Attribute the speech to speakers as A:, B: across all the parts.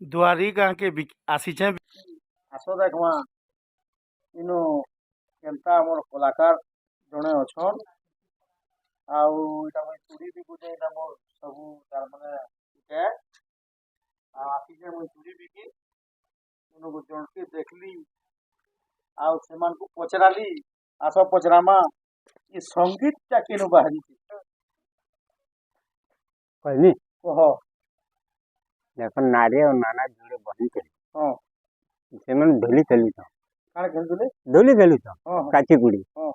A: दुआरी गाँ के आसीचे। आस देखमा इनो केनता हमर कलाकार जड़े अच्छन आउ इटा मैं चूड़ी बिकुचे इटा मोर सबू तार माने इटे आसीचे मैं चूड़ी बिकी इनो जनके देखली आउ सेमान को पचराली आस पचरामा ये संगीत टा केनु बाहरी
B: कहनी
A: कह
B: देखो नारी और नाना जोड़े बनी चली
A: हां
B: से मन ढोली चली तो
A: काण खेलुले
B: ढोली चली तो
A: हां
B: काची कुड़ी
A: हां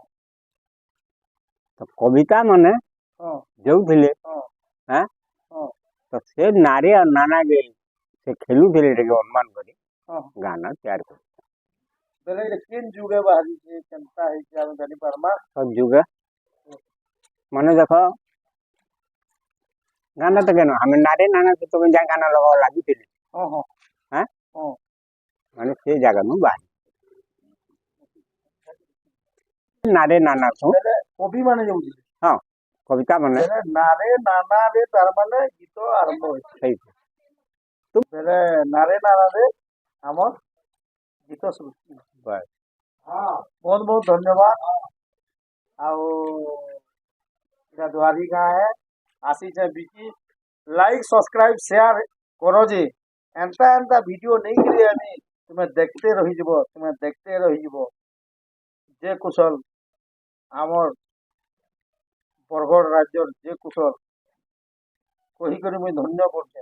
B: तो कविता माने
A: हां
B: जो थिले
A: हां
B: हैं
A: हां
B: तो से नारी और नाना के से खेलू थिले रे अनुमान करी
A: हां
B: गाना तैयार कर
A: बेले केन जुगे बाहरी जे केनता है कि हम जानी परमा
B: सब जुगे माने देखो गाना तो केनो हमें नारी नाना के तो जा गाना लगा लागी थिले
A: हां हां
B: हैं
A: हां
B: माने से जगह नु बाहर नारे नाना को
A: बेले कवि माने जाउजी
B: हां कविता माने
A: बेले नारे नाना रे तार माने गीत आरंभ होय
B: सही
A: बेले नारे नाना रे हमर गीत सृष्टि
B: बस
A: हाँ बहुत बहुत धन्यवाद आओ इटा दुआरी गाँ है आसी से बिकी लाइक सब्सक्राइब शेयर करो जे एंता एंता वीडियो नहीं करे आनी तुम्हें देखते रही जीवो तुम्हें देखते रही जीवो जे कुशल आमर बरगढ़ राज्य जे कुशल कही करी मुई धन्य करछे।